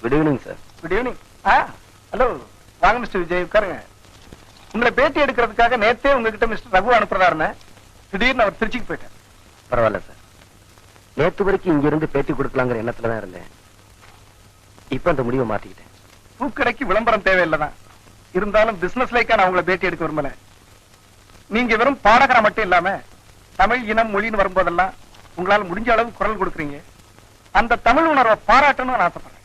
Good evening sir. Good evening. Hello, வாங்க mister Vijay, உட்காருங்க. உங்களை பேட்டி எடுக்கிறதுக்காக நேத்தே உங்ககிட்ட மிஸ்டர் ரகு அனுப்புறாருன்னு திடீர்னு அவர் திருச்சிக்கு போயிட்டார். பரவாயில்ல சார், நேத்து வரைக்கும் இங்க இருந்து பேட்டி கொடுக்கலாங்கிற எண்ணத்துலதான் இருந்தேன். இப்ப அந்த முடிவை மாத்திக்கிட்டேன். பூக்கடைக்கு விளம்பரம் தேவையில்லைதான், இருந்தாலும் பிசினஸ் லைக்கா நான் உங்களை பேட்டி எடுக்க விரும்பல. நீங்க வெறும் பாடகரா மட்டும் இல்லாம தமிழ் இனம் மொழின்னு வரும்போதெல்லாம் உங்களால முடிஞ்ச அளவு குரல் கொடுக்குறீங்க. அந்த தமிழ் உணர்வை பாராட்டணும்னு நான் ஆசைப்படுறேன்.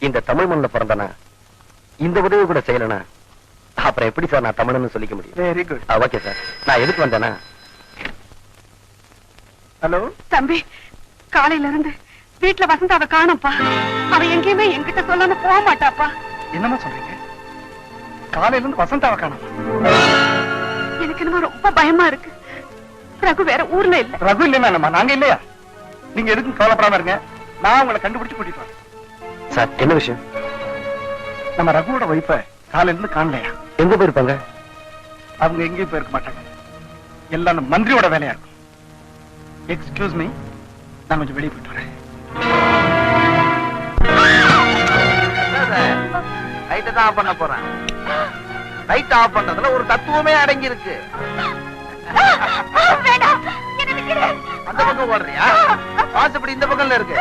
இந்த தமிழ் மண்ணில் பிறந்தனா இந்த உதவி கூட செய்யலனா அப்புறம் எப்படி சார் நான் தமிழ்னு சொல்லிக்க முடியும்? Very good. ஓகே சார், நான் எதுக்கு வந்தேனா? ஹலோ தம்பி, காலையில இருந்து வீட்டுல வசந்தாவை காணப்பா. அவ எங்கேயுமே என்கிட்ட சொல்லாம போக மாட்டாப்பா. என்னமா சொல்றீங்க? காலையில இருந்து வசந்தாவை காணோம்? எனக்கு என்னமோ ரொம்ப பயமா இருக்கு. ரகு வேற ஊர்ல இல்ல. ரகு இல்லைன்னா நாங்க இல்லையா? நீங்க எதுக்கும் கவலைப்படாம இருங்க, நான் உங்களை கண்டுபிடிச்சு கூட்டிட்டு வரேன். சார், என்ன விஷயம்? நம்ம ரகுவோட வைஃப காலையில இருந்து காணலையா? எங்க போயிருப்பாங்க? அவங்க எங்கேயும் போயிருக்க மாட்டாங்க, எல்லாம் நம்ம மந்திரியோட வேலையா இருக்கும். எக்ஸ்கியூஸ் மீ, நான் கொஞ்சம் வெளியே போயிட்டு வரேன். லைட்டை தான் ஆஃப் பண்ண போறேன். லைட் ஆஃப் பண்றதுல ஒரு தத்துவமே அடங்கி இருக்கு. அந்த பக்கம் ஓடுறியா? வாசப்படி இந்த பக்கம்ல இருக்கு.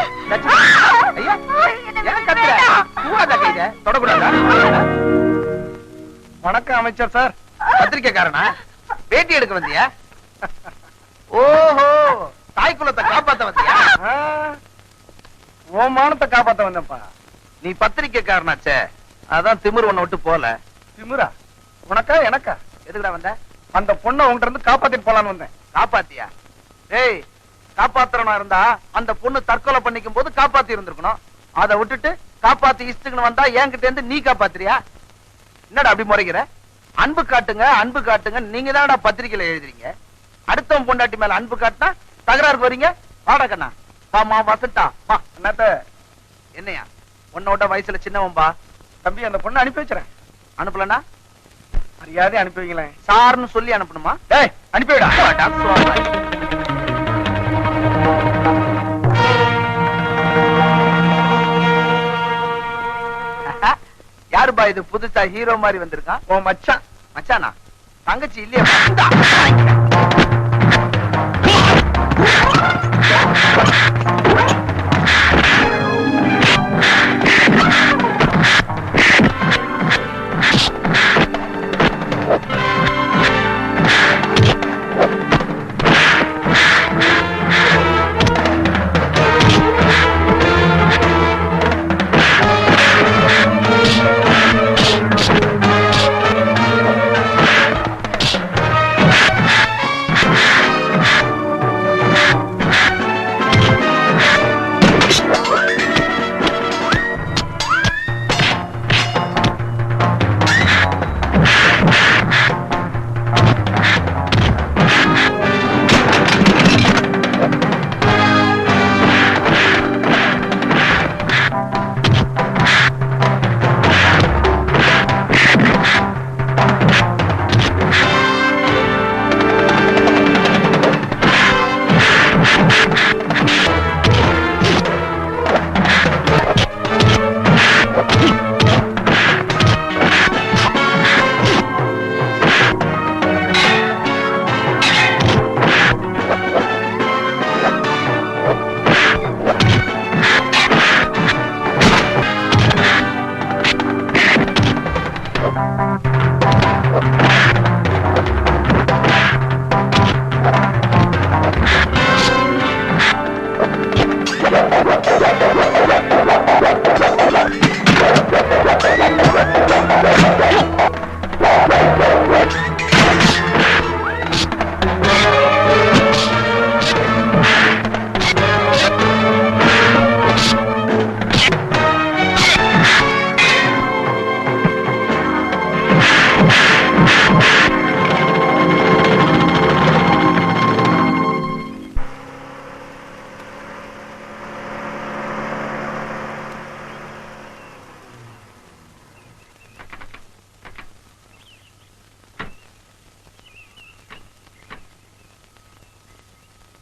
ஐயா, ஏன் கத்துற? பூவாதா கைத தொடக்கூடாதா? வணக்கம் அமைச்சர் சார். பத்திரிக்கைக்காரனா? பேட்டி எடுக்க வந்தியா? ஓஹோ, தாய் குலத்தை காப்பாத்த வந்தியா? ஓமானத்தை காப்பாத்த வந்தப்பா. நீ பத்திரிக்கைக்காரனாச்சே, அதான் திமிர் ஒண்ணு விட்டு போல. திமிரா? உனக்கா எனக்கா? எதுக்குடா வந்த? அந்த பொண்ணை உங்ககிட்ட இருந்து காப்பாத்திட்டு போலான்னு வந்தேன். காப்பாத்தியா? ஏய், காப்பாத்துறனா இருந்தா அந்த பொண்ணு தற்கொலை பண்ணிக்கும் போது காப்பாத்தி இருந்திருக்கணும். அதை விட்டுட்டு காப்பாத்தி இஷ்டத்துக்கு வந்தா என்கிட்ட இருந்து நீ காப்பாத்துறியா? என்னடா அப்படி முறைகிற? அன்பு காட்டுங்க, அன்பு காட்டுங்க, நீங்க தான்டா பத்திரிகையில எழுதுறீங்க. அடுத்தவன் பொண்டாட்டி மேல அன்பு காட்டினா தகராறு வரீங்க. வாடா கண்ணா, பாமா வசட்டா வா. என்னத்த? என்னையா உன்னோட வயசுல சின்னவன்பா. தம்பி, அந்த பொண்ணை அனுப்பி வச்சுறேன். அனுப்பலனா மரியாதை அனுப்பி வைங்களேன். சார்னு சொல்லி அனுப்பணுமா? டேய், அனுப்பிவிடா. யாருப்பா இது புதுசா ஹீரோ மாதிரி வந்திருக்கான்? ஓ மச்சான். மச்சானா? தங்கச்சி இல்லையா?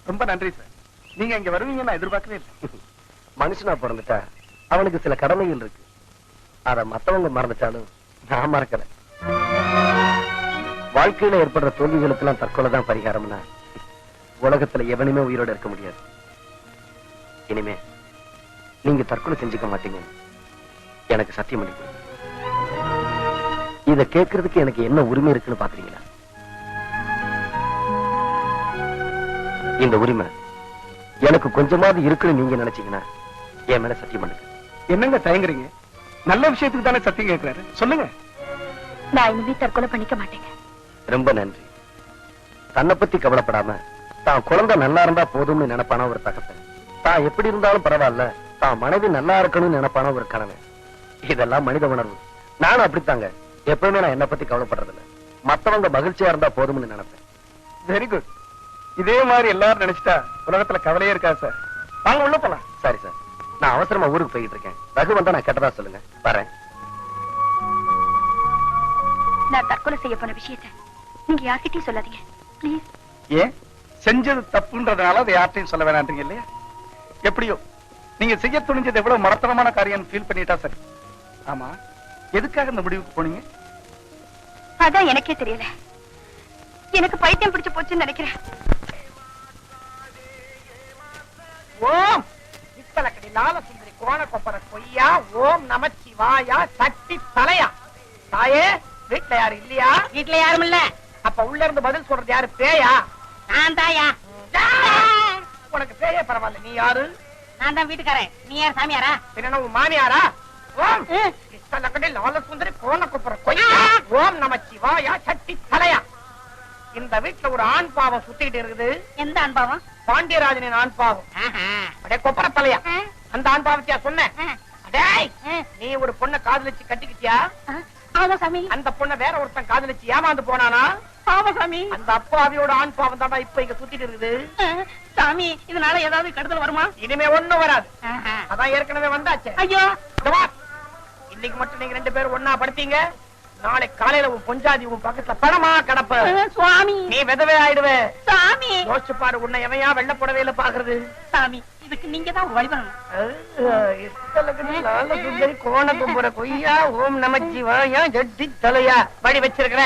ரொம்ப நன்றி சார். நீங்க இங்க வருவீங்க நான் எதிர்பார்க்கவே இல்லை. மனுஷனா பிறந்துட்டா அவனுக்கு சில கடமைகள் இருக்கு. அத மத்தவங்க மறந்துட்டாலும் நான் மறக்கல. வாழ்க்கையில ஏற்படுற தோல்விகளுக்கு எல்லாம் தற்கொலை தான் பரிகாரம்னா உலகத்துல எவனுமே உயிரோட இருக்க முடியாது. இனிமே நீங்க தற்கொலை செஞ்சுக்க மாட்டீங்க எனக்கு சத்தியம் பண்ணி கொடுங்க. இத கேட்கறதுக்கு எனக்கு என்ன உரிமை இருக்குன்னு பாக்குறீங்களா? இந்த உரிமை எனக்கு கொஞ்சமாவது இருக்குன்னு நீங்க நினைச்சீங்கன்னா என் மேல சத்தியம் பண்ணுங்க. என்னங்க தயங்குறீங்க? நல்ல விஷயத்துக்கு தானே சத்தியம் கேட்கிறாரு, சொல்லுங்க. நான் இனிமே தற்கொலை பண்ணிக்க மாட்டேங்க. ரொம்ப நன்றி. தன்னை பத்தி கவலைப்படாம தான் குழந்தை நல்லா இருந்தா போதும்னு நினைப்பான ஒரு தகப்பன், தான் எப்படி இருந்தாலும் பரவாயில்ல தான் மனைவி நல்லா இருக்கணும்னு நினைப்பான ஒரு கணவன். இதெல்லாம் மனித உணர்வு. நானும் அப்படித்தாங்க. எப்பவுமே நான் என்ன பத்தி கவலைப்படுறதில்ல. மத்தவங்க மகிழ்ச்சியா இருந்தா போதும்னு நினைப்பேன். Very good. இதே மாதிரி எல்லாரும் நினைச்சிட்டா உலகத்துல கவலையே இருக்கா சார். வாங்க உள்ள போலாம். சரி சார், நான் அவசரமா ஊருக்கு போயிட்டு இருக்கேன். ரகு வந்தா நான் கேட்டதா சொல்லுங்க. வரேன். நான் தற்கொலை செய்ய போன விஷயத்தை நீங்க யார்கிட்டயும் சொல்லாதீங்க ப்ளீஸ். ஏன்? செஞ்சது தப்புன்றதுனால அதை யார்ட்டையும் சொல்ல வேணான்றீங்க இல்லையா? எப்படியோ நீங்க செய்ய துணிஞ்சது எவ்வளவு மடத்தனமான காரியம் ஃபீல் பண்ணிட்டா சரி. ஆமா, எதுக்காக இந்த முடிவுக்கு போனீங்க? அதான் எனக்கே தெரியல. எனக்கு பைத்தியம் பிடிச்சு போச்சுன்னு நினைக்கிறேன். ஓம் இத்தலக்கடி லால சுந்தரி கோண கொப்பர கொய்யா ஓம் நமச்சிவாயா சக்தி தலையா. தாயே, வீட்டுல யாரு இல்லையா? வீட்டுல யாரும் இல்ல. அப்ப உள்ள இருந்து பதில் சொல்றது யாரு? பேயா? நான் தாயா. உனக்கு பேயே பரவாயில்ல, நீ யாரு? நான் தான் வீட்டுக்காரன். நீ யார்? சாமியாரா? பின்ன உன் மாமியாரா? ஓம் இத்தலக்கடி லால சுந்தரி கோண கொப்பர கொய்யா ஓம் நமச்சிவாயா சக்தி தலையா. இந்த வீட்டுல ஒரு ஆண் பாவம் சுத்திட்டு இருக்குது. எந்த ஆண் பாவம்? பாண்டியராஜனின் ஆண் பாவம். அடே கொப்பர தலையா, அந்த ஆண் பாவத்தியா சொன்ன? அடேய், நீ ஒரு பொண்ணை காதலிச்சு கட்டிக்கிட்டியா? ஆமா சாமி. அந்த பொண்ணை வேற ஒருத்தன் காதலிச்சு ஏமாந்து போனானா? ஆமா சாமி. அந்த அப்பாவியோட ஆண் பாவம் தாண்டா இப்ப இங்க சுத்திட்டு இருக்குது. சாமி, இதனால ஏதாவது கெடுதல் வருமா? இனிமே ஒண்ணும் வராது. அதான் ஏற்கனவே வந்தாச்சு. ஐயோ, இன்னைக்கு மட்டும் நீங்க 2 பேரும் ஒன்னா படுத்தீங்க. நாளை காலையில உன் பொஞ்சாதி உன் பக்கத்துல பணமா கடப்ப. சுவாமி, நீ விதவே ஆயிடுவே. சாமி, யோசிச்சு பாரு, உன்னை எவையா வெள்ள புடவையில பாக்குறது. சாமி, இதுக்கு நீங்க தான் வழி பண்ணணும். சுந்தரி கோண கும்புற கொய்யா ஓம் நமச்சிவாயா ஜட்டி தலையா வழி வச்சிருக்கிற.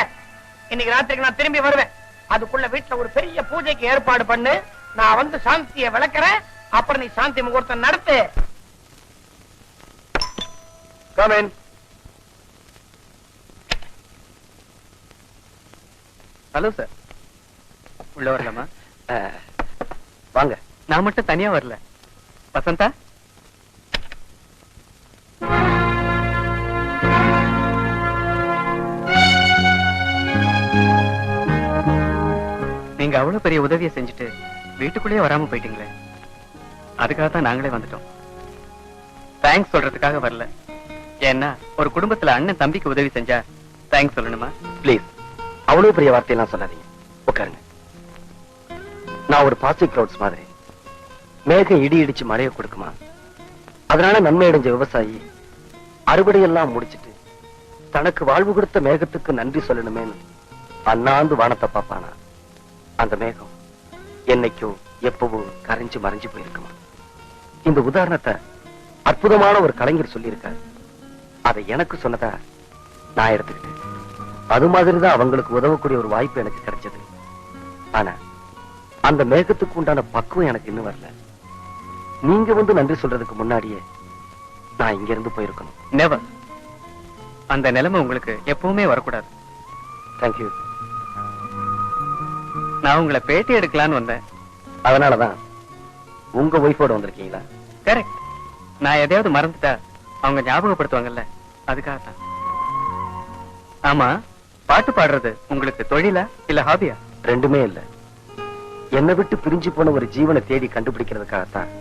இன்னைக்கு ராத்திரிக்கு நான் திரும்பி வருவேன். அதுக்குள்ள வீட்டுல ஒரு பெரிய பூஜைக்கு ஏற்பாடு பண்ணு. நான் வந்து சாந்தியை விளக்குறேன். அப்புறம் நீ சாந்தி முகூர்த்தம் நடத்து. Come in. ஹலோ சார், உள்ள வரலாமா? வாங்க. நான் மட்டும் தனியா வரல. வசந்தா, நீங்க அவ்வளவு பெரிய உதவியை செஞ்சுட்டு வீட்டுக்குள்ளேயே வராம போயிட்டீங்களே, அதுக்காக தான் நாங்களே வந்துட்டோம். தேங்க்ஸ் சொல்றதுக்காக வரல. ஏன்னா ஒரு குடும்பத்துல அண்ணன் தம்பிக்கு உதவி செஞ்சா தேங்க்ஸ் சொல்லணுமா? ப்ளீஸ், அவ்வளவு பெரிய வார்த்தையெல்லாம் சொல்லாதீங்க. உட்காருங்க. நான் ஒரு பாசிட்டிவ் கிளவுட்ஸ் மாதிரி. மேகம் இடி இடிச்சு மழையை கொடுக்குமா? அதனால நன்மை அடைஞ்ச விவசாயி அறுவடையெல்லாம் முடிச்சிட்டு தனக்கு வாழ்வு கொடுத்த மேகத்துக்கு நன்றி சொல்லணுமேன்னு அண்ணாந்து வானத்தை பாப்பானா? அந்த மேகம் என்னைக்கோ எப்பவோ கரைஞ்சு மறைஞ்சு போயிருக்குமா? இந்த உதாரணத்தை அற்புதமான ஒரு கலைஞர் சொல்லியிருக்காரு. அதை எனக்கு சொன்னதா நான் எடுத்துக்கிட்டேன். அது மாதிரிதான் அவங்களுக்கு உதவக்கூடிய ஒரு வாய்ப்பு எனக்கு கிடைச்சது. ஆனா அந்த மேகத்துக்கு உண்டான பக்குவம் எனக்கு இன்னும் வரல. நீங்க வந்து நன்றி சொல்றதுக்கு முன்னாடியே நான் இங்க இருந்து போயிருக்கணும். நெவர். அந்த நிலைமை உங்களுக்கு எப்பவுமே வரக்கூடாது. தேங்க்யூ. நான் உங்களை பேட்டி எடுக்கலான்னு வந்தேன். அதனாலதான் உங்க ஒய்ஃபோட வந்திருக்கீங்களா? கரெக்ட். நான் எதையாவது மறந்துட்டா அவங்க ஞாபகப்படுத்துவாங்கல்ல, அதுக்காக தான். ஆமா, பாட்டு பாடுறது உங்களுக்கு தொழிலா இல்ல ஹாபியா? ரெண்டுமே இல்ல. என்னை விட்டு பிரிஞ்சு போன ஒரு ஜீவனை தேடி கண்டுபிடிக்கிறதுக்காகத்தான்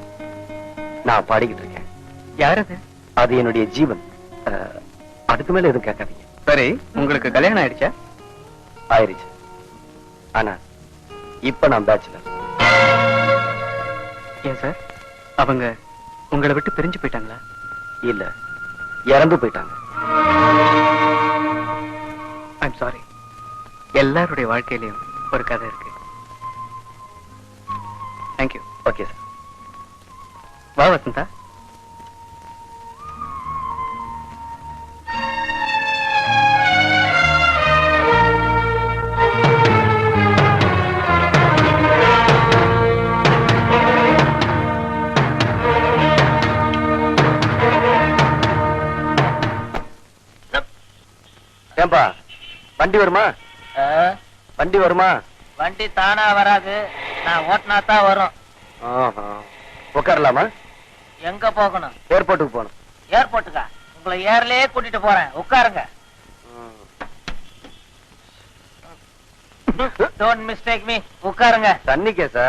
நான் பாடிக்கிட்டு இருக்கேன். யாரது? அது என்னுடைய ஜீவன். அதுக்கு மேல எதுவும் கேட்காதீங்க. சரி, உங்களுக்கு கல்யாணம் ஆயிடுச்சா? ஆயிருச்சு. ஆனா இப்ப நான் பேச்சுலர். ஏன் சார், அவங்க உங்களை விட்டு பிரிஞ்சு போயிட்டாங்களா? இல்ல, இறந்து போயிட்டாங்க. I'm sorry. எல்லாருடைய வாழ்க்கையிலயும் ஒரு கதை இருக்கு. தேங்க்யூ. Okay sir. வா வசந்தா. ஏன்பா வண்டி வருமா? வண்டி வருமா? வண்டி தானா வராது, நான் ஓட்டினா தான் வரும். உட்காரலாமா? எங்க போகணும்? ஏர்போர்ட்டுக்கு போகணும். ஏர்போர்ட்டுக்கா? உங்களை ஏர்லயே கூட்டிட்டு போறேன், உட்காருங்க. டோன்ட் மிஸ்டேக் மீ, உட்காருங்க. தண்ணி கேசா?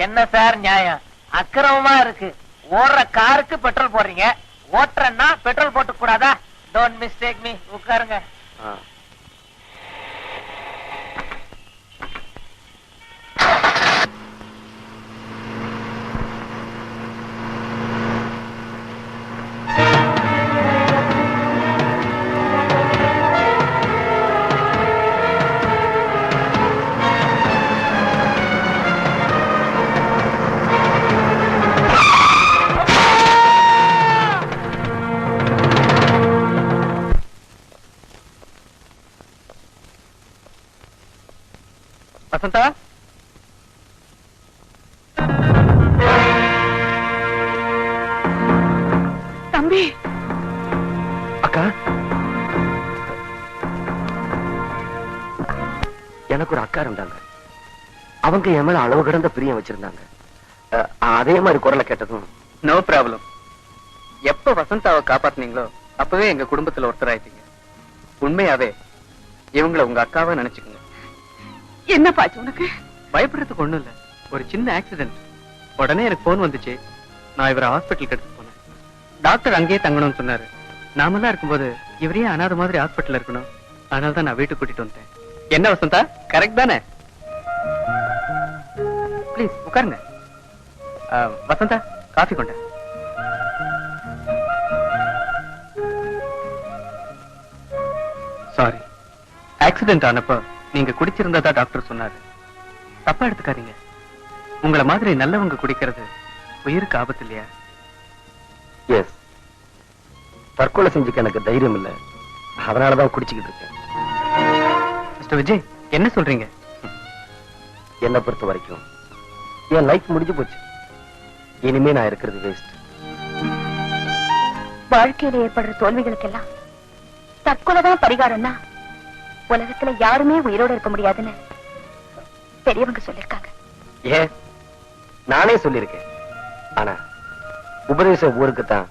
என்ன சார் நியாயம்? அக்கிரமமா இருக்கு. ஓடுற காருக்கு பெட்ரோல் போடுறீங்க, ஓட்டுறன்னா பெட்ரோல் போட்டு கூடாதா? டோன்ட் மிஸ்டேக் மீ, உட்காருங்க. வசந்தா, தம்பி. அக்கா, எனக்கு ஒரு அக்கா இருந்தாங்க. அவங்க என் மேல அளவு கடந்த பிரியம் வச்சிருந்தாங்க. அதே மாதிரி குரலை கேட்டதும் நோ ப்ராப்ளம். எப்ப வசந்தாவை காப்பாத்துனீங்களோ அப்பவே எங்க குடும்பத்துல ஒருத்தர் ஆயிட்டீங்க. உண்மையாவே இவங்களை உங்க அக்காவா நினைச்சுக்கோங்க. என்ன பாச்சு உனக்கு? பயப்படுறதுக்கு ஒண்ணும் இல்ல, ஒரு சின்ன ஆக்சிடென்ட். உடனே எனக்கு போன் வந்துச்சு. நான் இவரை ஹாஸ்பிட்டலுக்கு எடுத்து போனேன். டாக்டர் அங்கேயே தங்கணும்னு சொன்னாரு. நாமெல்லாம் இருக்கும்போது இவரையே அனாதை மாதிரி ஹாஸ்பிட்டல் இருக்கணும். அதனால தான் நான் வீட்டுக்கு கூட்டிட்டு வந்தேன். என்ன வசந்தா, கரெக்ட் தானே? ப்ளீஸ் உட்காருங்க. வசந்தா, காஃபி கொண்ட. சாரி, ஆக்சிடென்ட் ஆனப்ப நீங்க குடிச்சிருந்ததா டாக்டர் சொன்னாரு. தப்பா எடுத்துக்காதீங்க. உங்களை மாதிரி நல்லவங்க குடிக்கிறது உயிருக்கு ஆபத்து இல்லையா? எஸ், தற்கொலை செஞ்சுக்க எனக்கு தைரியம் இல்ல, அதனாலதான் குடிச்சுக்கிட்டு இருக்கேன். மிஸ்டர் விஜய், என்ன சொல்றீங்க? என்னை பொறுத்த வரைக்கும் என் லைஃப் முடிஞ்சு போச்சு. இனிமே நான் இருக்கிறது வேஸ்ட். வாழ்க்கையில ஏற்படுற தோல்விகளுக்கெல்லாம் தற்கொலைதான் பரிகாரம்னா உலகத்துல யாருமே உயிரோட இருக்க முடியாதுன்னு பெரியவங்க சொல்லிருக்காங்க. ஏன், நானே சொல்லியிருக்கேன். ஆனா உபதேசம் ஊருக்குத்தான்.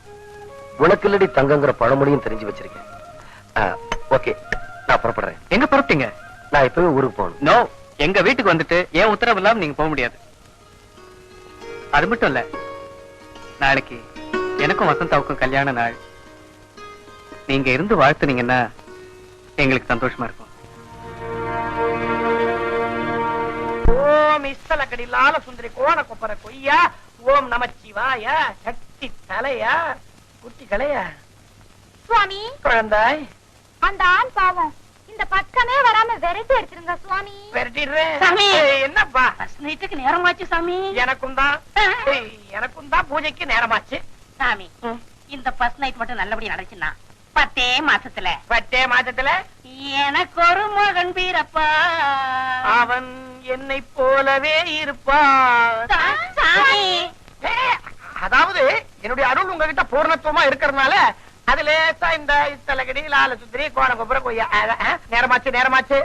உனக்கு இல்லடி தங்கங்கிற பழமொழியும் தெரிஞ்சு வச்சிருக்கேன். ஓகே, நான் புறப்படுறேன். எங்க புறப்பட்டீங்க? நான் இப்பவே ஊருக்கு போகணும். நோ, எங்க வீட்டுக்கு வந்துட்டு ஏன் உத்தரவு இல்லாம நீங்க போக முடியாது. அது மட்டும் இல்ல, நாளைக்கு எனக்கும் வசந்தாவுக்கும் கல்யாண நாள். நீங்க இருந்து வாழ்த்துனீங்கன்னா எங்களுக்கு சந்தோஷமா இருக்கும். ஓம் இஸ்தலக்கடி லால சுந்தரி கோண கொப்பர கொய்யா, ஓம் நமச்சிவாய சக்தி தலையா குட்டி கலையா. சுவாமி, குழந்தாய், அந்த ஆண் பாவம் இந்த பக்கமே வராம விரட்டி எடுத்துருங்க சுவாமி. விரட்டிடுறேன். சாமி. என்னப்பா? ஃபர்ஸ்ட் நைட்டுக்கு நேரமாச்சு சாமி. எனக்கும் தான் பூஜைக்கு நேரமாச்சு. சாமி, இந்த ஃபர்ஸ்ட் நைட் மட்டும் நல்லபடியா நடந்துச்சுன்னா 10 மாசத்துல 10 மாதத்துல எனக்கு ஒரு மகன் பிறப்பா. அவன் என்னை போலவே இருப்பான். சாமி, அதாவது என்னுடைய அருள் உங்ககிட்ட பூர்ணத்துவமா இருக்கிறதுனால அதுல இந்த இத்தலகடி லால சுந்தரி கோண கொப்பர கொய்யா. நேரமாச்சு.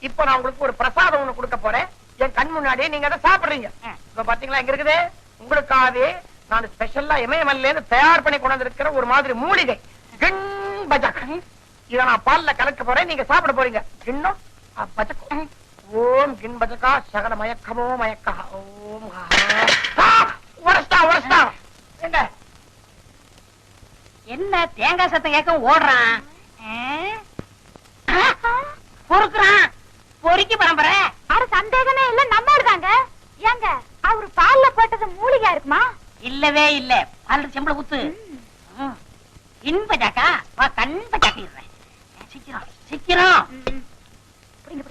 இப்ப நான் உங்களுக்கு ஒரு பிரசாதம் ஒண்ணு கொடுக்க போறேன். என் கண் முன்னாடியே நீங்க அதை சாப்பிடுறீங்க. இப்ப பாத்தீங்களா, எங்க இருக்குது? உங்களுக்காகவே நான் ஸ்பெஷலா இமயமல்ல இருந்து தயார் பண்ணி கொண்டு வந்திருக்கிற ஒரு மாதிரி மூலிகை கிண் பஜக். இத நான் பால்ல கலக்க போறேன், நீங்க சாப்பிட போறீங்க. கிண்ணம் பஜக். ஓம் கிண் பஜகா சகல மயக்கமோ மயக்கா. ஓம் உரஸ்டா எங்க என்ன தேங்காய் சத்தம் கேட்க ஓடுறான்? பொறுக்குறான். பொறுக்கி பரம்பரை. அது சந்தேகமே இல்ல, நம்ம இருக்காங்க. ஏங்க, அவரு பால்ல போட்டது மூலிகா இருக்குமா? இல்லவே இல்ல. பால் செம்பள ஊத்து. இன்பஜாக்கா வா, கண் பஜாக்கிடுறேன். சீக்கிரம். புடிங்க.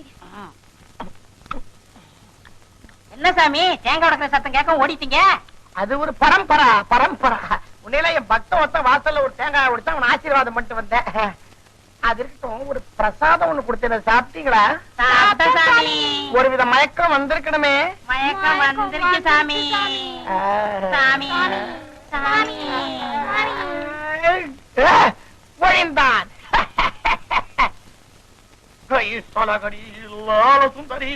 என்ன சாமி தேங்காய் உடைக்கிற சத்தம் கேட்க ஓடிட்டீங்க? அது ஒரு பரம்பரா. உன்னையில என் பக்தன் ஒருத்தன் வாசல்ல ஒரு தேங்காய் உடைச்சு அவன் ஆசீர்வாதம் பண்ணிட்டு வந்தேன். அது இருக்கட்டும், ஒரு பிரசாதம் ஒண்ணு கொடுத்தேன், சாப்பிட்டீங்களா? ஒரு வித மயக்கம் வந்திருக்கணுமே. மயக்கம் வந்திருக்கு சாமி. சாமி சாமி ஒழிந்தான். சுந்தரி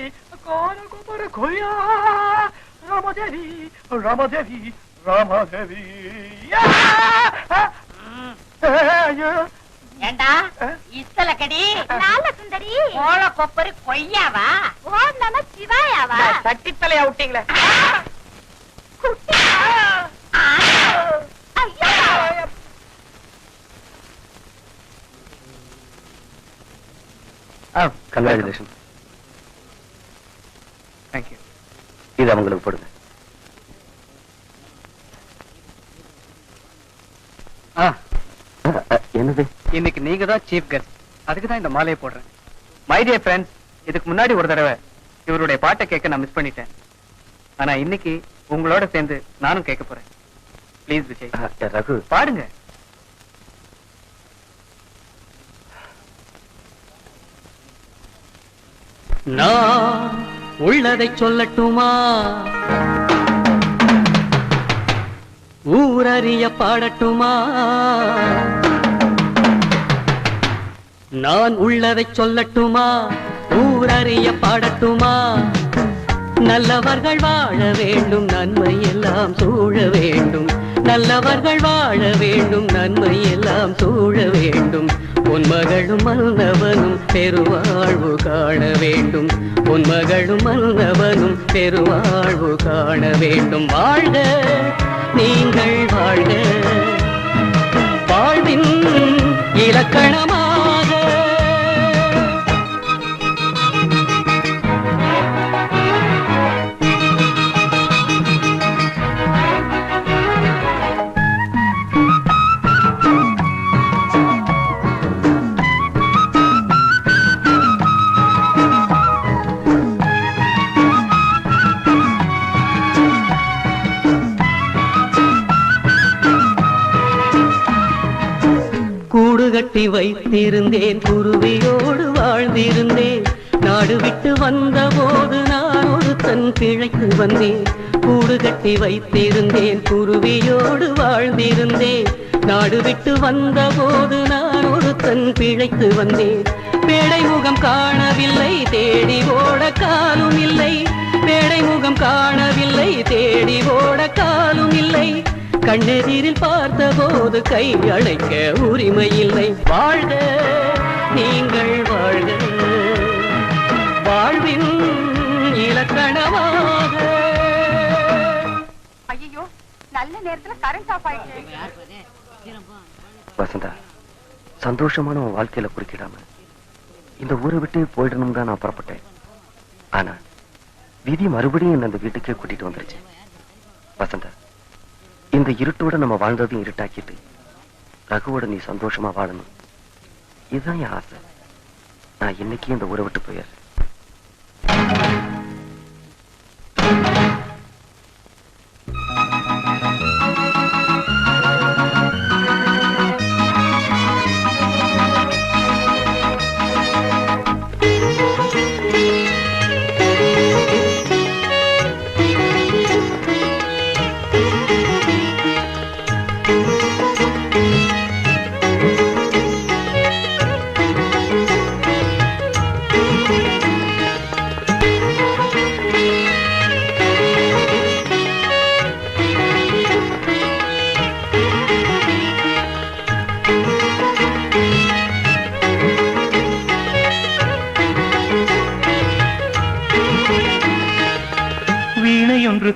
ராமதேவி ராமதேவி ராமதேவி. ஏண்டா இத்தல கடி நால சுந்தரி கோல கொப்பரு கொய்யாவா? ஓம் நம சிவாயாவா? சட்டித்தலையா விட்டீங்களே. கங்க்ராச்சுலேஷன். தேங்க்யூ. இது அவங்களுக்கு போடுங்க. என்னது? இன்னைக்கு நீங்க தான் சீஃப் கெஸ்ட். அதுக்கு தான் இந்த மாலையை போடுறேன். மை டியர் ஃப்ரெண்ட்ஸ், இதுக்கு முன்னாடி ஒரு தடவை இவருடைய பாட்டை கேட்க நான் மிஸ் பண்ணிட்டேன். ஆனா இன்னைக்கு உங்களோட சேர்ந்து நானும் கேட்க போறேன். ப்ளீஸ் விஜய் ரகு பாடுங்க. நான் உள்ளதை சொல்லட்டுமா, ஊரறிய பாடட்டுமா? நான் உள்ளதை சொல்லட்டுமா, ஊரறிய பாடட்டுமா? நல்லவர்கள் வாழ வேண்டும், நன்மை எல்லாம் சூழ வேண்டும். நல்லவர்கள் வாழ வேண்டும், நன்மை எல்லாம் சூழ வேண்டும். பொன்மகளும் மன்னவனும் பெருவாழ்வு காண வேண்டும். பொன்மகளும் மன்னவனும் பெருவாழ்வு காண வேண்டும். வாழ்க நீங்கள் வாழ்க, வாழ்வின் இலக்கணமாக. கட்டி வைத்திருந்தேன், குருவியோடு வாழ்ந்திருந்தேன். நாடு விட்டு வந்த போது நான் ஒரு தன் பிழைத்து வந்தேன். கூடு கட்டி வைத்திருந்தேன், குருவியோடு வாழ்ந்திருந்தேன். நாடு விட்டு வந்த போது நான் ஒரு தன் பிழைத்து வந்தேன். பேடை முகம் காணவில்லை, தேடி ஓட காலும் இல்லை. பேடை முகம் காணவில்லை, தேடி ஓட காலும் இல்லை. கண்ணெதிரில் பார்த்த போது கை அணைக்க உரிமை இல்லை. வாழ்க நீங்கள் வாழ்க, வாழ்வின் இலக்கணமாக. ஐயோ, நல்ல நேரத்துல கரண்ட் ஆஃப் ஆயிடுச்சு. வசந்தா, சந்தோஷமான உன் வாழ்க்கையில குறுக்கிடாம இந்த ஊரை விட்டு போயிடணும் தான் நான் புறப்பட்டேன். ஆனா விதி மறுபடியும் என்ன அந்த வீட்டுக்கே கூட்டிட்டு வந்துருச்சு. வசந்தா, இந்த இருட்டோட நம்ம வாழ்ந்ததையும் இருட்டாக்கிட்டு ரகுவோட நீ சந்தோஷமா வாழணும், இதுதான் என் ஆசை. நான் இன்னைக்கு இந்த ஊரை விட்டு போயிடுறேன்.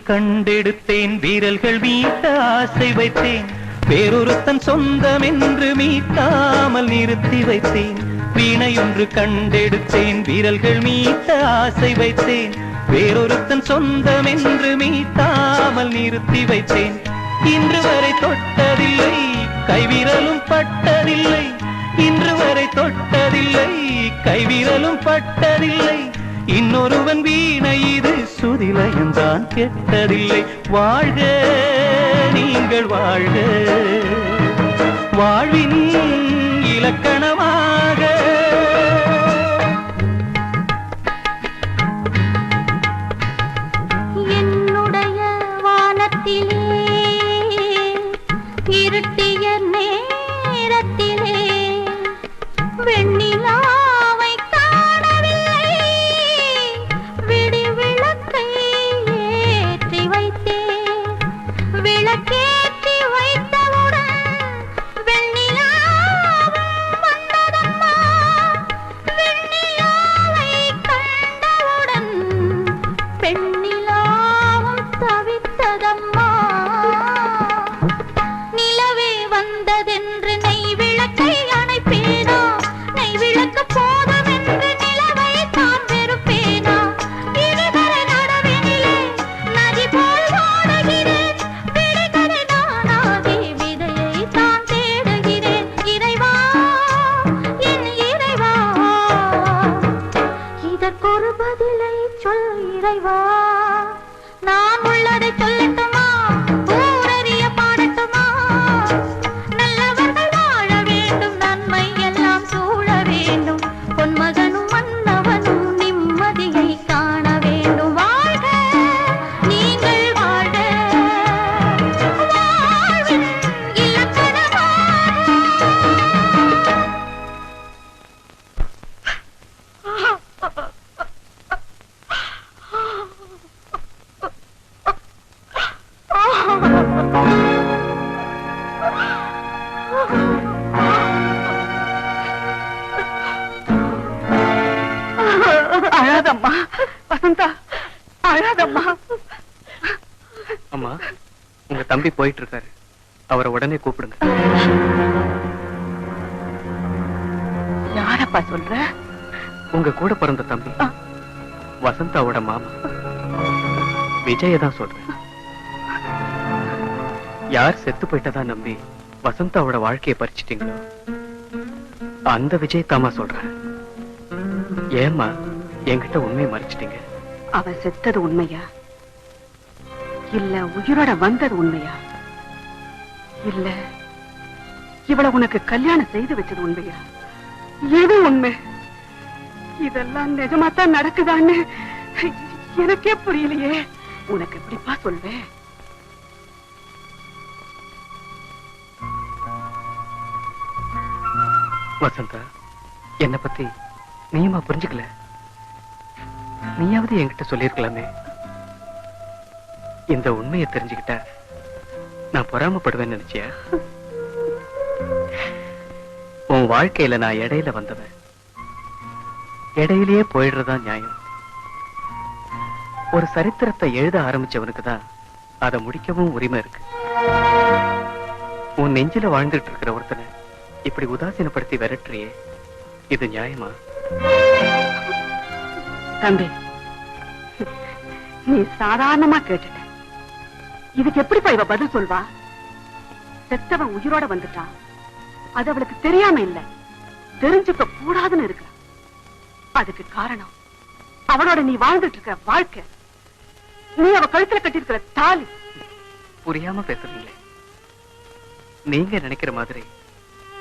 கண்டெடுத்தேன், வீரல்கள் மீட்ட ஆசை வைத்தேன். வேறொருத்தன் சொந்தம் என்று மீட்டாமல் நிறுத்தி வைத்தேன். வீணையொன்று கண்டெடுத்தேன், வீரல்கள் மீட்ட ஆசை வைத்தேன். வேறொருத்தன் சொந்தம் என்று மீட்டாமல் நிறுத்தி வைத்தேன். இன்று வரை தொட்டதில்லை, கைவிரலும் பட்டதில்லை. இன்று வரை தொட்டதில்லை, கைவிரலும் பட்டதில்லை. இன்னொருவன் வீணை இது சுதிலயந்தான் கெட்டதில்லை. வாழ்க நீங்கள் வாழ்க, வாழ்வின் இலக்கணமாக. என்னுடைய வானத்திலே இருட்டிய நேரத்திலே வெண்ணிலாவை காணவில்லை, விடி விளக்கை ஏற்றி வைத்தேன். விளக்கேற்றி வைத்தவுடன் வெண்ணிலாவும் வந்ததம்மா. வெண்ணிலாவை கண்டவுடன் பெண்ணிலாவும் தவித்ததம்மா. நிலவே வந்ததென்று நெய் விளக்கை அணைப்பேனா? நெய் விளக்கு போதும் என்று நிலவை தான் வெறுப்பேனா? இருவரை நடுவினிலே நதி போல் ஓடுகிறேன். விடுதலை நானாகி விதையை தான் தேடுகிறேன். இறைவா, என் இறைவா, இதற்கொரு பதிலை சொல் இறைவா. நான் உள்ளதை சொல்லட்டுமா? ஊரறிய பாடட்டுமா? நல்லவர்கள் வாழ வேண்டும், நன்மை எல்லாம் சூழ வேண்டும். பொன்மகனும் மன்னவனும் நிம்மதியை காண வேண்டும். வாழ்க நீங்கள் வாழ்க, வாழ்வின் இலக்கணமாக. அழாதம்மா வசந்தா, அழாதம்மா. அம்மா, உங்க தம்பி போயிட்டு இருக்காரு, அவரை உடனே கூப்பிடுங்க. யாரப்பா சொல்ற? உங்க கூட பிறந்த தம்பி, வசந்தாவோட மாமா விஜய தான் சொல்றேன். யார் செத்து போயிட்டதா நம்பி வசந்தாவோட வாழ்க்கையை பறிச்சிட்டீங்களோ அந்த விஜய் தாமா சொல்றேன். ஏமா என்கிட்ட உண்மையை மறைச்சிட்டீங்க? அவன் செத்தது உண்மையா, இல்ல உயிரோட வந்தது உண்மையா, இல்ல இவளை உனக்கு கல்யாணம் செய்து வச்சது உண்மையா? எது உண்மை? இதெல்லாம் நிஜமாத்தான் நடக்குதான்னு எனக்கே புரியலையே. உனக்கு எப்படிப்பா சொல்வேன்? வசந்தா, என்னை பத்தி நீயுமா புரிஞ்சுக்கல? நீயாவது என்கிட்ட சொல்லிருக்கலாமே. இந்த உண்மையை தெரிஞ்சுக்கிட்டா நான் பொறாமப்படுவேன்னு நினைச்சியா? உன் வாழ்க்கையில நான் இடையில வந்தவன், இடையிலேயே போயிடுறதா நியாயம். ஒரு சரித்திரத்தை எழுத ஆரம்பிச்சவனுக்கு தான் அதை முடிக்கவும் உரிமை இருக்கு. உன் நெஞ்சில வாழ்ந்துட்டு இருக்கிற ஒருத்தனை இப்படி உதாசீனப்படுத்தி விரட்டுறியே, இது நியாயமா? தம்பி, நீ சாதாரணமா கேட்டுட்ட, இதுக்கு எப்படிப்பா இவ பதில் சொல்வா? செத்தவன் உயிரோட வந்துட்டான், அது அவளுக்கு தெரியாம இல்ல, தெரிஞ்சுக்க கூடாதுன்னு இருக்க. அதுக்கு காரணம் அவளோட நீ வாழ்ந்துட்டு இருக்க வாழ்க்கை, நீ அவ கழுத்துல கட்டிருக்கிற தாலி. புரியாம பேசுறீங்களே. நீங்க நினைக்கிற மாதிரி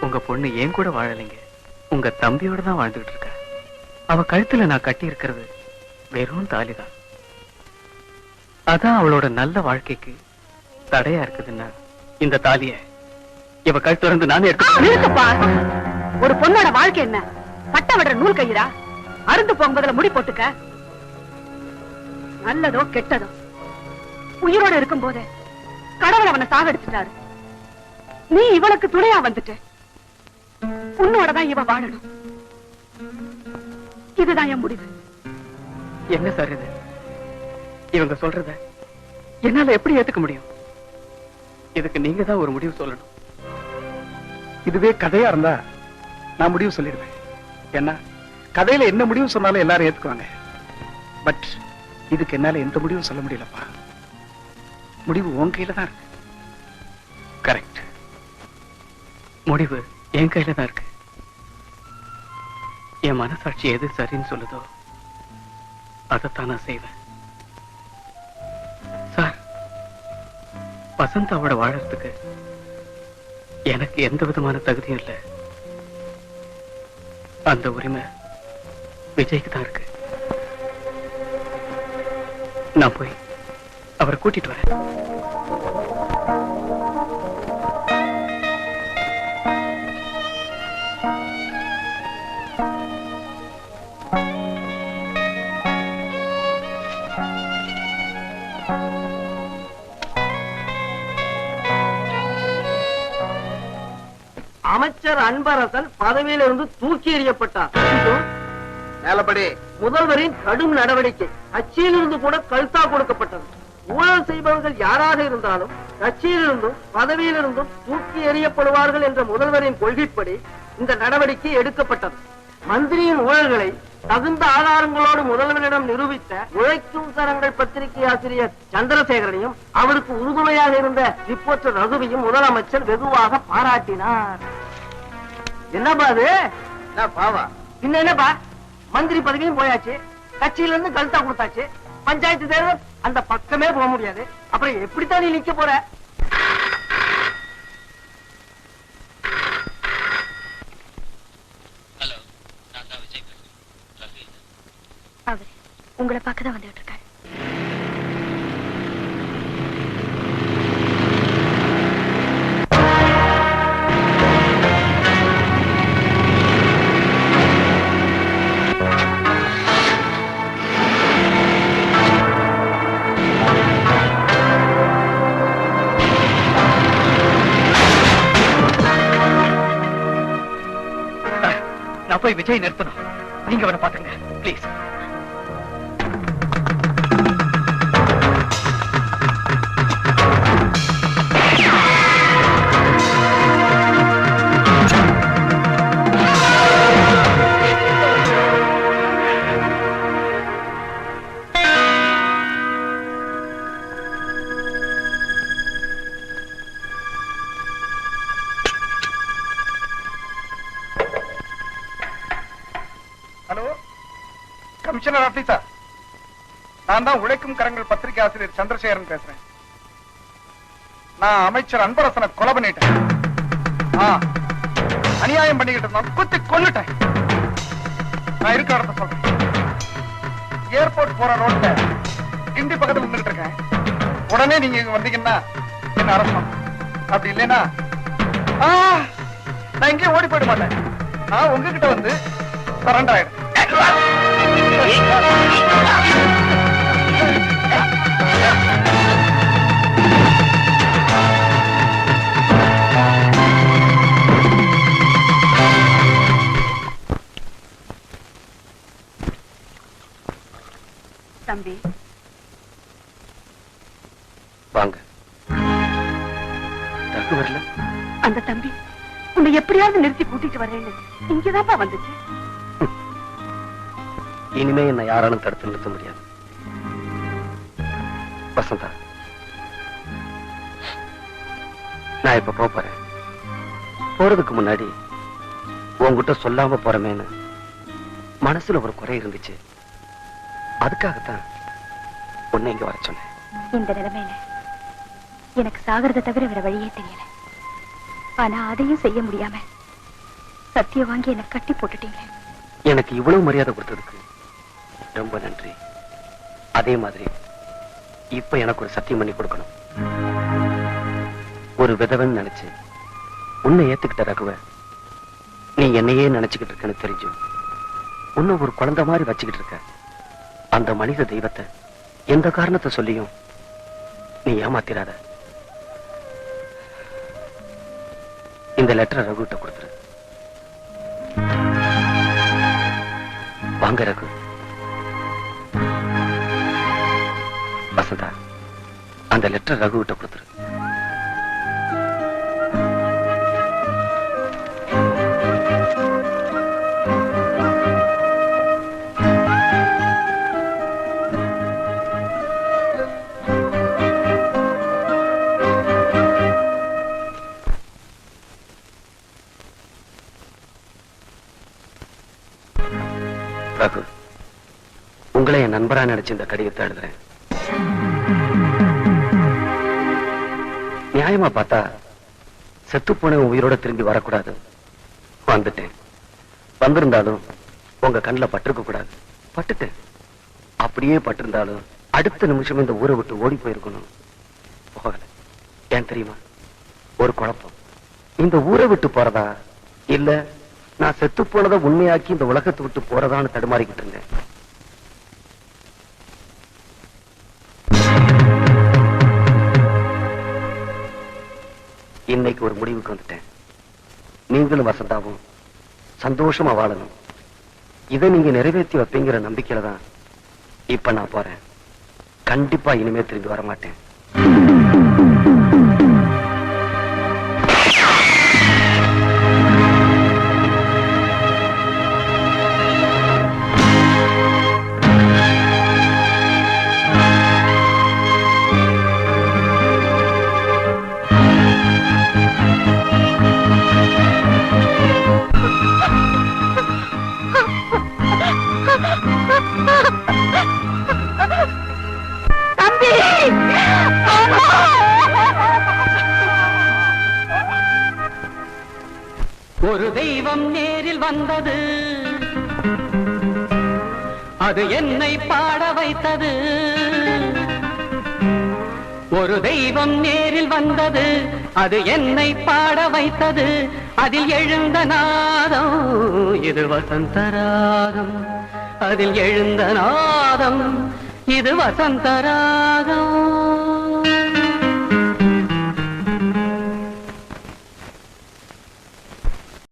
உங்க பொண்ணு ஏன் கூட வாழலைங்க, உங்க தம்பியோட தான் வாழ்ந்துட்டு இருக்க. அவ கழுத்துல நான் கட்டி இருக்கிறது வெறும் தாலிதான். அதான் அவளோட நல்ல வாழ்க்கைக்கு தடையா இருக்குதுன்னா இந்த தாலிய இவ கழுத்துல இருந்து நானே எடுக்கப்பா. ஒரு பொண்ணோட வாழ்க்கை என்ன பட்ட விடுற நூல் கயிறா? அருந்து போகும்போதுல முடி போட்டுக்க. நல்லதோ கெட்டதோ உயிரோட இருக்கும் போதே கடவுள் அவனை சாகடிச்சிட்டாரு. நீ இவளுக்கு துணையா வந்துட்ட, உன்னோடதான் இவ வாழணும். இதுதான் என் முடிவு. என்ன சார் இது? இவங்க சொல்றத என்னால எப்படி ஏத்துக்க முடியும்? இதுக்கு நீங்க தான் ஒரு முடிவு சொல்லணும். இதுவே கதையா இருந்தா நான் முடிவு சொல்லிடுவேன். ஏன்னா கதையில என்ன முடிவு சொன்னாலும் எல்லாரும் ஏத்துக்குவாங்க. பட் இதுக்கு என்னால எந்த முடிவும் சொல்ல முடியலப்பா. முடிவு உன் கையில தான் இருக்கு. கரெக்ட். முடிவு என் கையில தான் இருக்கு. என் மனசாட்சி எது சரின்னு சொல்லுதோ அதைத்தான் நான் செய்வேன். வசந்தாவோட வாழறதுக்கு எனக்கு எந்த விதமான தகுதியும் இல்லை. அந்த உரிமை விஜய்க்கு தான் இருக்கு. நான் போய் அவரை கூட்டிட்டு வரேன். அமைச்சர் அன்பரசன் பதவியிலிருந்து தூக்கி எறியப்பட்டார். மேலபடி முதல்வரின் கடும் நடவடிக்கை. கட்சியிலிருந்து கூட கழுத்தா கொடுக்கப்பட்டது. ஊழல் செய்பவர்கள் யாராக இருந்தாலும் கட்சியிலிருந்தும் பதவியிலிருந்தும் தூக்கி எறியப்படுவார்கள் என்ற முதல்வரின் கொள்கைப்படி இந்த நடவடிக்கை எடுக்கப்பட்டது. மந்திரியின் ஊழல்களை தகுந்த ஆதாரங்களோடு முதல்வரிடம் நிரூபித்த உழைக்கும் கரங்கள் பத்திரிகை ஆசிரியர் சந்திரசேகரனையும் அவருக்கு உறுதுணையாக இருந்த ரிப்போர்ட்டர் ரகுவையும் முதலமைச்சர் வெகுவாக பாராட்டினார். என்னப்பா அது? பாவா பின்ன என்னப்பா, மந்திரி பதவியும் போயாச்சு, கட்சியில இருந்து கழுத்தா கொடுத்தாச்சு, பஞ்சாயத்து தேர்தல் அந்த பக்கமே போக முடியாது. அப்புறம் எப்படித்தான் நீ நிக்க போற? அவர் உங்களை பார்க்கதான் வந்துட்டு இருக்காரு. நான் போய் விஜய் நிறுத்தணும். நீங்க அவனை பாத்துங்க பிளீஸ். Hello, commissioner ஆபீஸா? நான் தான் உழைக்கும் கரங்கள் பத்திரிகை ஆசிரியர் சந்திரசேகரன் பேசுறேன். நான் அமைச்சர் அன்பரசனை கொலை பண்ணிட்டேன். அநியாயம் பண்ணிக்கிட்டு இருந்தோம், குத்தி கொன்னுட்டேன். நான் இருக்க இடத்த சொல்றேன். ஏர்போர்ட் போற ரோட்ல கிண்டி பக்கத்துல நின்றுட்டு இருக்கேன். உடனே நீங்க இங்க வந்தீங்கன்னா என்ன அரசம், அப்படி இல்லைன்னா நான் எங்கேயும் ஓடி போயிட மாட்டேன். நான் உங்ககிட்ட வந்து சரண்டர் ஆயிடும். தம்பி வாங்க. ரகு வரல? அந்த தம்பி உன்னை எப்படியாவது நிறுத்தி கூட்டிட்டு வரேன்னு இங்கதான்ப்பா வந்துச்சு. இனிமே என்னை யாராலும் தடுத்து நிறுத்த முடியாது. வசந்தா, நான் இப்ப போறேன். போறதுக்கு முன்னாடி உன்கிட்ட சொல்லாம போறமேன்னு மனசுல ஒரு குறை இருந்துச்சு. அதுக்காகத்தான் உன்னை இங்க வர சொன்னேன். இந்த நிலைமையில எனக்கு சாகிறத தவிர வேற வழியே தெரியல. ஆனா அதையும் செய்ய முடியாம சத்திய வாங்கி என்ன கட்டி போட்டுட்டீங்க. எனக்கு இவ்வளவு மரியாதை கொடுத்ததுக்கு ரொம்ப நன்றி. அதே மாதிரி இப்ப எனக்கு ஒரு சத்தியம் பண்ணி கொடுக்கணும். ஒரு விதவன் நினைச்சு உன்னை ஏத்துக்கிட்ட ரகுவ, நீ என்னையே நினைச்சுக்கிட்டு இருக்கன்னு தெரிஞ்சும் உன்னை ஒரு குழந்தை மாதிரி வச்சுக்கிட்டு இருக்க அந்த மனித தெய்வத்தை எந்த காரணத்தை சொல்லியும் நீ ஏமாத்திராத. இந்த லெட்டரை ரகுகிட்ட கொடுத்துரு. வாங்க ரகு. வசந்தா, அந்த லெட்டர் ரகுகிட்ட கொடுத்துரு. ரகு, உங்களை என் நண்பரா நினைச்சு இந்த கடிதத்தை எழுதுறேன். நியாயமா பார்த்தா செத்து போன உயிரோட திரும்பி வரக்கூடாது. வந்துட்டேன். வந்திருந்தாலும் உங்க கண்ணில் பட்டிருக்க கூடாது. பட்டுட்டேன். அப்படியே பட்டிருந்தாலும் அடுத்த நிமிஷம் இந்த ஊரை விட்டு ஓடி போயிருக்கணும். போகல. ஏன் தெரியுமா? ஒரு குழப்பம். இந்த ஊரை விட்டு போறதா இல்ல நான் செத்து போனதை உண்மையாக்கி இந்த உலகத்தை விட்டு போறதான்னு தடுமாறிக்கிட்டு இருந்தேன். இன்னைக்கு ஒரு முடிவுக்கு வந்துட்டேன். நீங்களும் வசந்தாவும் சந்தோஷமா வாழணும். இதை நீங்க நிறைவேற்றி வைப்பீங்கிற நம்பிக்கையில தான் இப்ப நான் போறேன். கண்டிப்பா இனிமே திரும்பி வர மாட்டேன். ஒரு தெய்வம் நேரில் வந்தது, அது என்னை பாட வைத்தது. ஒரு தெய்வம் நேரில் வந்தது, அது என்னை பாட வைத்தது. அதில் எழுந்த நாதம் இது வசந்தராகம். அதில் எழுந்த நாதம் இது வசந்தராகம்.